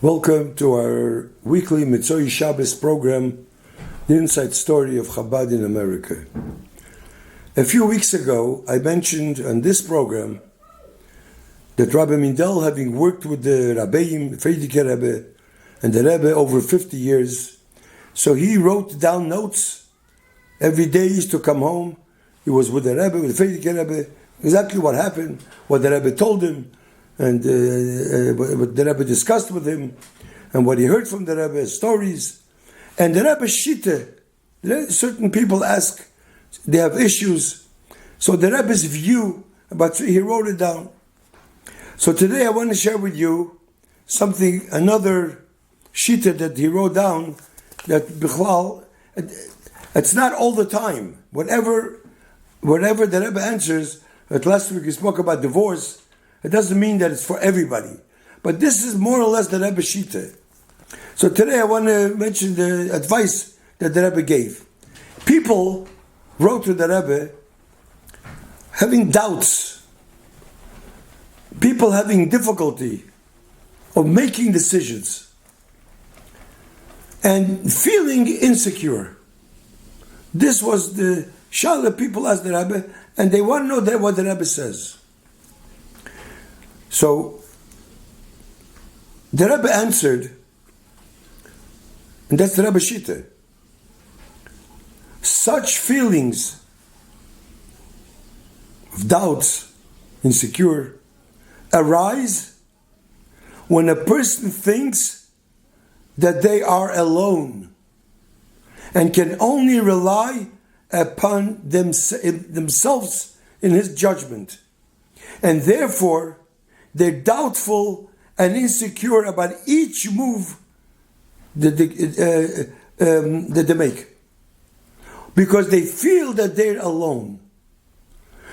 Welcome to our weekly Mitzvah Shabbos program, the inside story of Chabad in America. A few weeks ago, I mentioned on this program that Rabbi Mindel, having worked with the Rabbi, Frierdiker Rebbe, and the Rebbe over 50 years, so he wrote down notes. Every day he used to come home. He was with the Rebbe, with the Frierdiker Rebbe, exactly what happened, what the Rebbe told him, and what the Rebbe discussed with him, and what he heard from the Rebbe, stories. And the Rebbe Shita, certain people ask, they have issues. So the Rebbe's view, he wrote it down. So today I want to share with you another Shita that he wrote down, that Bichlal, it's not all the time. Whatever the Rebbe answers, like last week we spoke about divorce, it doesn't mean that it's for everybody. But this is more or less the Rebbe Shita. So today I want to mention the advice that the Rebbe gave. People wrote to the Rebbe having doubts, people having difficulty of making decisions, and feeling insecure. This was the Shala people asked the Rebbe, and they want to know what the Rebbe says. So the Rebbe answered, and that's the Rebbe Shita. Such feelings of doubts, insecure, arise when a person thinks that they are alone and can only rely upon themselves in his judgment, and therefore they're doubtful and insecure about each move that they make, because they feel that they're alone.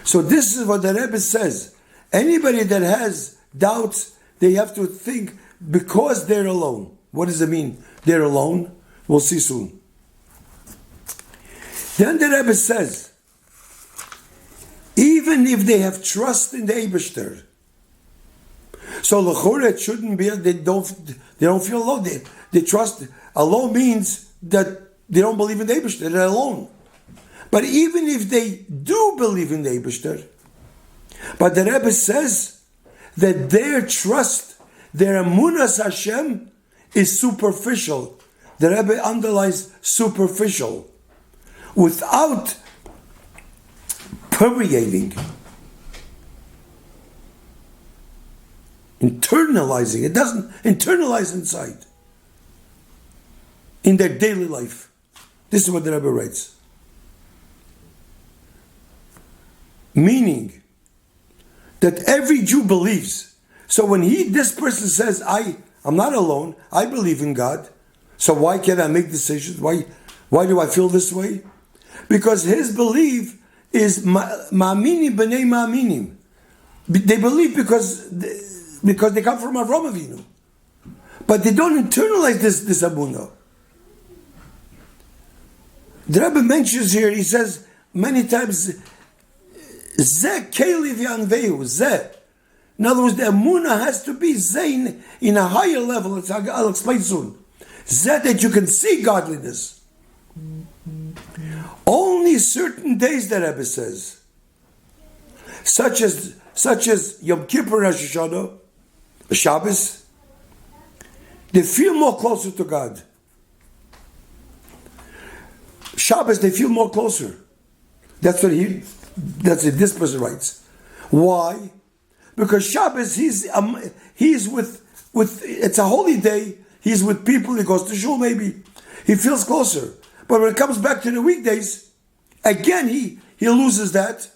So this is what the Rebbe says. Anybody that has doubts, they have to think because they're alone. What does it mean? They're alone? We'll see soon. Then the Rebbe says, even if they have trust in the Eibishter, so l'chora it shouldn't be. They don't feel alone. They trust. Alone means that they don't believe in the Eibishter. They're alone. But even if they do believe in the Eibishter, but the Rebbe says that their trust, their emunas Hashem, is superficial. The Rebbe underlines superficial, without permeating, internalizing. It doesn't internalize inside in their daily life. This is what the Rebbe writes. Meaning that every Jew believes. So when this person says, I'm not alone, I believe in God, so why can't I make decisions? Why do I feel this way? Because his belief is ma'aminim b'nei ma'aminim. They believe because they come from Avraham Avinu, but they don't internalize this amunah. The Rebbe mentions here, he says many times, Zeh keli v'yanvehu, Zeh. In other words, the amunah has to be Zeh in a higher level. I'll explain soon. Zeh, that you can see godliness. Only certain days, the Rebbe says, such as Yom Kippur, Rosh Hashanah, Shabbos, they feel more closer to God. Shabbos, they feel more closer. That's what this person writes. Why? Because Shabbos, he's with it's a holy day. He's with people. He goes to shul. Maybe he feels closer. But when it comes back to the weekdays, again he loses that,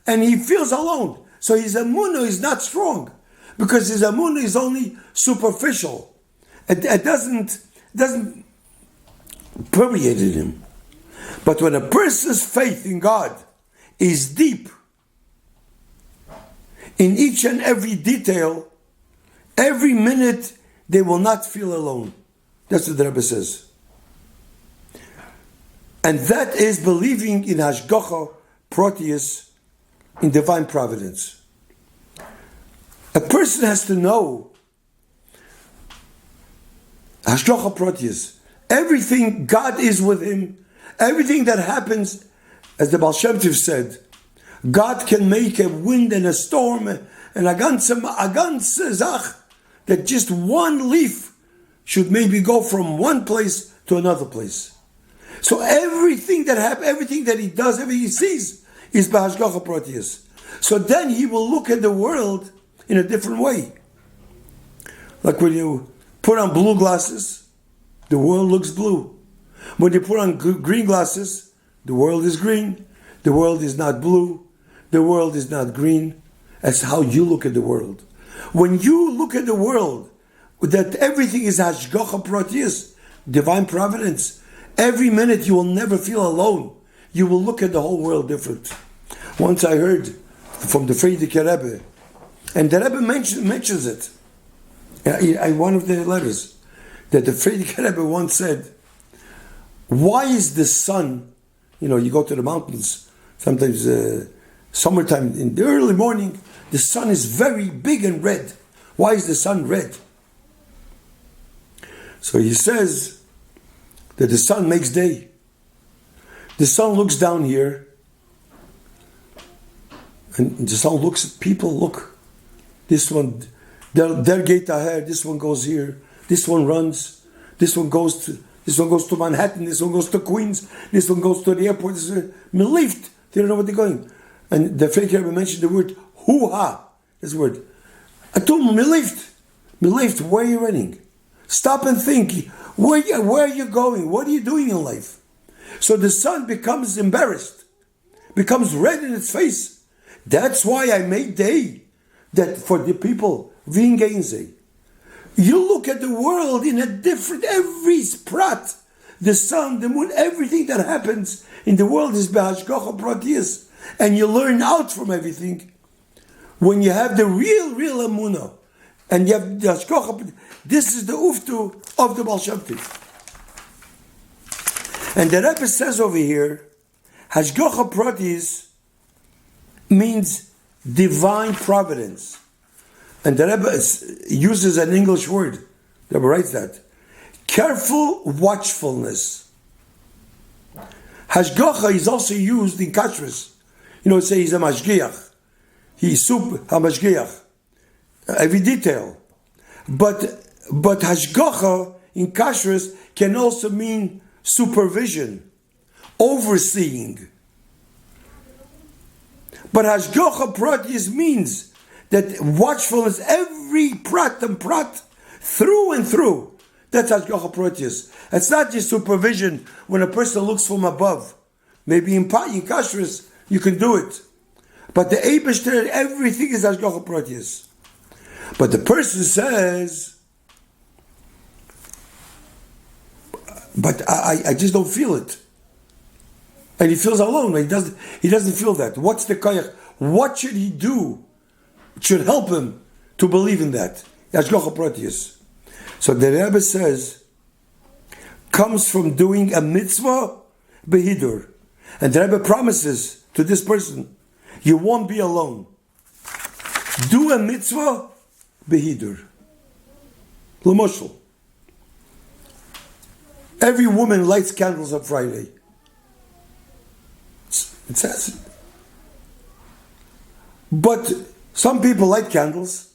and he feels alone. So his emunah is not strong, because his emunah is only superficial. It doesn't permeate in him. But when a person's faith in God is deep, in each and every detail, every minute they will not feel alone. That's what the Rebbe says. And that is believing in Hashgacha Proteus, in divine providence. A person has to know Hashgacha Protius. Everything, God is with him. Everything that happens, as the Baal Shem Tov said, God can make a wind and a storm and a ganze Zach, that just one leaf should maybe go from one place to another place. So everything that happens, everything that he does, everything he sees, is B'Hashgacha Protius. So then he will look at the world in a different way. Like when you put on blue glasses, the world looks blue. When you put on green glasses, the world is green. The world is not blue. The world is not green. That's how you look at the world. When you look at the world, that everything is Hashgacha Protius, divine providence, every minute you will never feel alone. You will look at the whole world different. Once I heard from the Frierdiker Rebbe, and the Rebbe mentions it in one of the letters, that the Frierdiker Rebbe once said, why is the sun, you go to the mountains, sometimes summertime, in the early morning, the sun is very big and red. Why is the sun red? So he says that the sun makes day. The sun looks down here, and the sun looks at people, look, this one, their gate ahead, this one goes here, this one runs, this one goes to Manhattan, this one goes to Queens, this one goes to the airport, this is lift. They don't know what they're going. And the Frierdiker Rebbe mentioned the word hoo-ha, this word. I told him, lift, where are you running? Stop and think, where are you going? What are you doing in life? So the sun becomes embarrassed, becomes red in its face. That's why I made day, that for the people, Vingenze. You look at the world in a different, every prat, the sun, the moon, everything that happens in the world is B'Hashgacha Protius. And you learn out from everything. When you have the real emunah, and you have the Hashgacha, this is the uftu of the Baal Shem Tov. And the Rebbe says over here, Hashgacha Protius means divine providence. And the Rebbe uses an English word. The Rebbe writes that. Careful watchfulness. Hashgacha is also used in kashrus. Say he's a mashgiach. He's ha-mashgiach. Every detail. But hashgacha in kashrus can also mean supervision, overseeing. But hashgacha protius means that watchfulness, every prat and prat, through and through. That's hashgacha protius. It's not just supervision when a person looks from above. Maybe in kashrus you can do it. But the Eibishter, everything is hashgacha protius. But the person says, but I just don't feel it. And he feels alone. He doesn't feel that. What's the koyach? What should he do? It should help him to believe in that. Hashgacha protius. So the Rebbe says, comes from doing a mitzvah behidur. And the Rebbe promises to this person, you won't be alone. Do a mitzvah behidur. L'moshel. Every woman lights candles on Friday. It says. But some people light candles.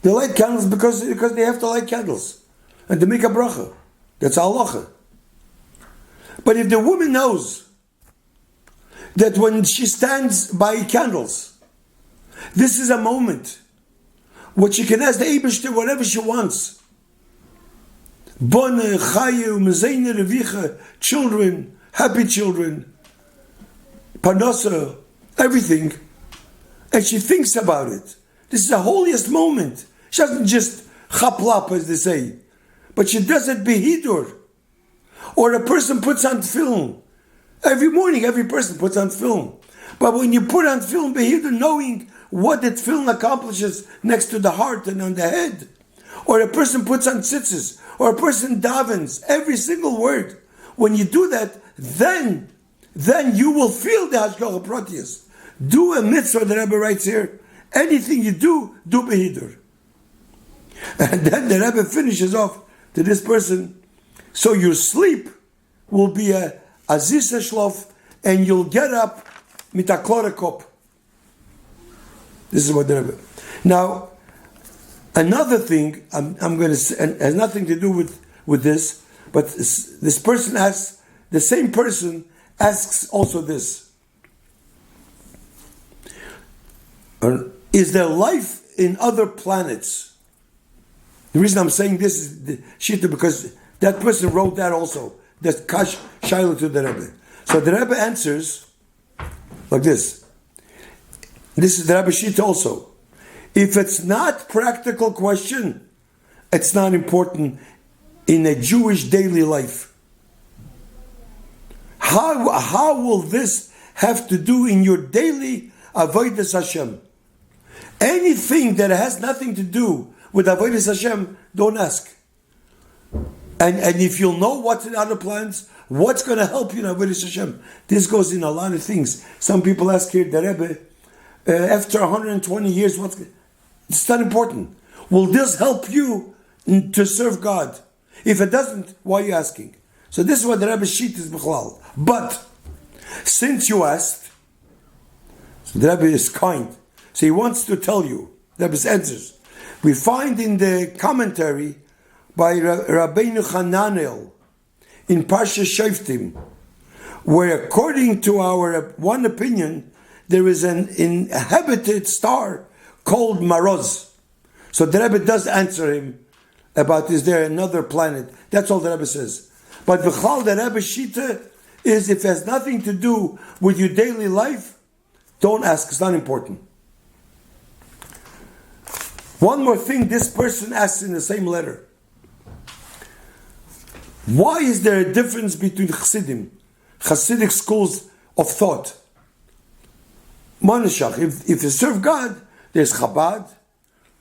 They light candles because they have to light candles. And they make a bracha. That's halacha. But if the woman knows that when she stands by candles, this is a moment when she can ask the Eibishter whatever she wants. Bone, chaye, umezeine, reviche, children, happy children, parnasa, everything. And she thinks about it. This is the holiest moment. She doesn't just chaplap, as they say, but she does it behidur. Or a person puts on film. Every morning, every person puts on film. But when you put on film behidur, knowing what that film accomplishes next to the heart and on the head, or a person puts on tzitzis, or a person davens, every single word. When you do that, then you will feel the hashgacha protius. Do a mitzvah, the Rebbe writes here. Anything you do behidur. And then the Rebbe finishes off to this person, so your sleep will be a zisa shlof, and you'll get up mit a klorekop. This is what the Rebbe. Now, another thing I'm going to say, and has nothing to do with this, but this person asks, the same person asks also this. Is there life in other planets? The reason I'm saying this is the Shita, because that person wrote that also. That's Kash Shaila to the Rebbe. So the Rebbe answers like this. This is the Rebbe Shita also. If it's not practical question, it's not important in a Jewish daily life. How will this have to do in your daily avodas Hashem? Anything that has nothing to do with avodas Hashem, don't ask. And if you'll know what's in other plans, what's going to help you in avodas Hashem? This goes in a lot of things. Some people ask here, the Rebbe, after 120 years, it's not important. Will this help you to serve God? If it doesn't, why are you asking? So this is what the Rebbe's sheet is b'chlal. But since you asked, so the Rebbe is kind. So he wants to tell you, the Rebbe's answers. We find in the commentary by Rabbeinu Hananel in Parsha Shoftim, where according to our one opinion, there is an inhabited star called Maroz. So the Rebbe does answer him about, is there another planet? That's all the Rebbe says. But v'chal, the Rebbe Shita is, if it has nothing to do with your daily life, don't ask, it's not important. One more thing this person asks in the same letter. Why is there a difference between Chassidic schools of thought? Monashach, if you serve God, there's Chabad.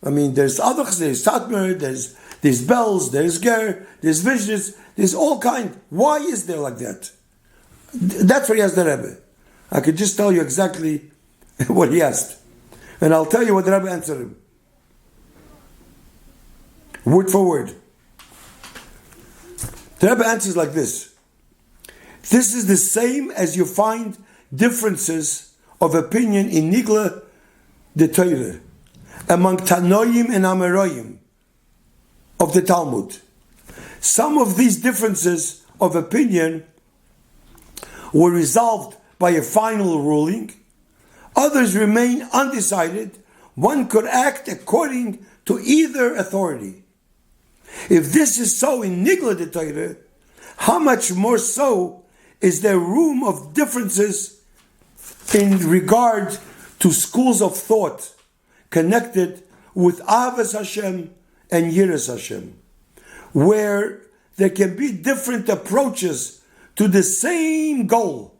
I mean, there's other, there's Satmar, there's Bells, there's Ger, there's Vishnis, there's all kind. Why is there like that? That's what he asked the Rebbe. I could just tell you exactly what he asked. And I'll tell you what the Rebbe answered him. Word for word. The Rebbe answers like this. This is the same as you find differences of opinion in Nigla the Torah among Tanoim and Amoraim of the Talmud. Some of these differences of opinion were resolved by a final ruling. Others remain undecided. One could act according to either authority. If this is so in Nigla the Torah, how much more so is there room of differences in regard to schools of thought connected with Avas Hashem and Yiras Hashem, where there can be different approaches to the same goal,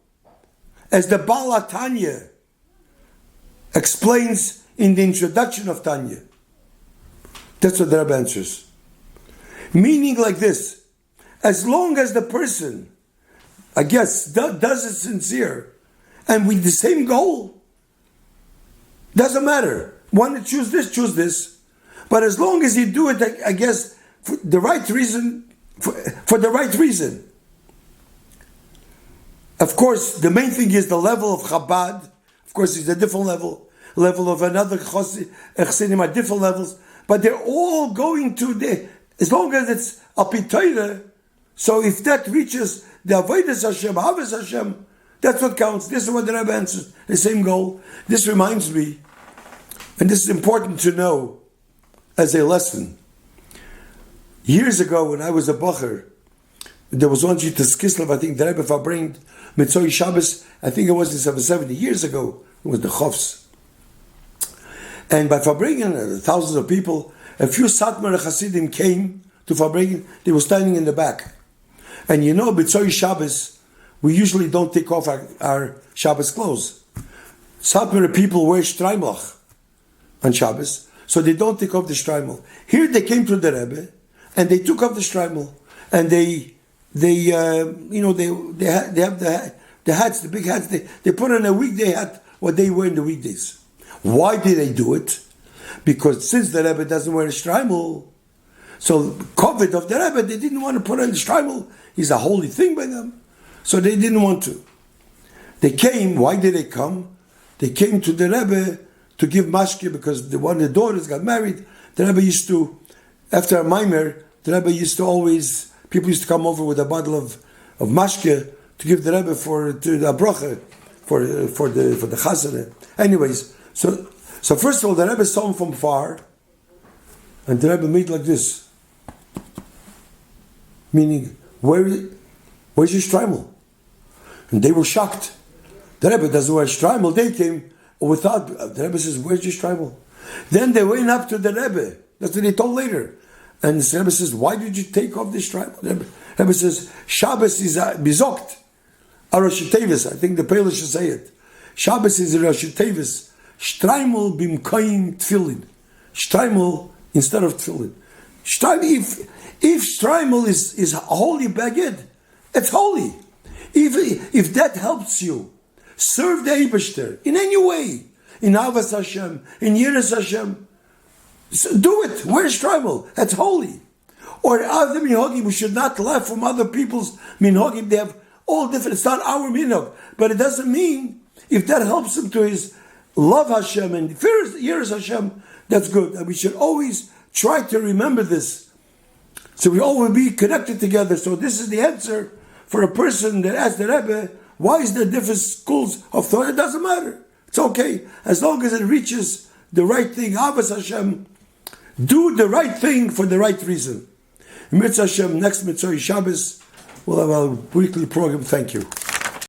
as the Baal Tanya explains in the introduction of Tanya. That's what the Rebbe answers. Meaning like this, as long as the person, I guess, does it sincere, and with the same goal, doesn't matter. Want to choose this. But as long as you do it, I guess, for the right reason, for the right reason. Of course, the main thing is the level of Chabad. Of course, it's a different level of another Chassidim are different levels, but they're all going to as long as it's Apitoida. So if that reaches the Avodas Hashem, Havas Hashem, that's what counts. This is what the Rebbe answers. The same goal. This reminds me, and this is important to know as a lesson. Years ago, when I was a bacher, there was one Shitas Kislev, I think the Rebbe verbringt Mitzvah Shabbos, I think it was in 70 years ago, it was the Chofs. And by verbringen, thousands of people, a few Satmar Chassidim came to verbringen, they were standing in the back. And you know, Mitzvah Shabbos, we usually don't take off our Shabbos clothes. Satmar people wear Streimlach on Shabbos, so they don't take off the Streimel. Here they came to the Rebbe, and they took off the Streimel, and they have the hats, the big hats. They put on a weekday hat what they wear in the weekdays. Why did they do it? Because since the Rebbe doesn't wear a Streimel, So COVID of the Rebbe, they didn't want to put on the shtreimel. He's a holy thing by them. So they didn't want to. They came, why did they come? They came to the Rebbe to give mashke because one of the daughters got married. The Rebbe used to, after a mimer, the Rebbe used to always, people used to come over with a bottle of mashke to give the Rebbe for the bracha, for the chasana. Anyways, so first of all, the Rebbe saw him from far, and the Rebbe made like this, meaning, where's your shtreimel? And they were shocked. The Rebbe doesn't wear shtreimel. They came without. The Rebbe says, "Where's your shtreimel?" Then they went up to the Rebbe. That's what they told later. And the Rebbe says, "Why did you take off the shtreimel?" The Rebbe says, "Shabbos is bizokt, a Rosh Tevis." I think the Pele should say it. Shabbos is a Rosh Tevis. Shtreimel bimkoim tefillin. Shtreimel instead of tefillin. If shtreimel is a holy baguette, it's holy. If that helps you serve the Eibishter in any way, in Avas Hashem, in Yiras Hashem, so do it. Wear shtreimel. That's holy. Or other minhagim, we should not laugh from other people's minhagim. They have all different. It's not our minhag, but it doesn't mean if that helps him to his love Hashem and Yiras Hashem, that's good. And we should always try to remember this, so we all will be connected together. So this is the answer for a person that asked the Rebbe, why is there different schools of thought? It doesn't matter. It's okay. As long as it reaches the right thing. Avas Hashem, do the right thing for the right reason. Mitzvah Hashem, next Mitzvah Shabbos, we'll have a weekly program. Thank you.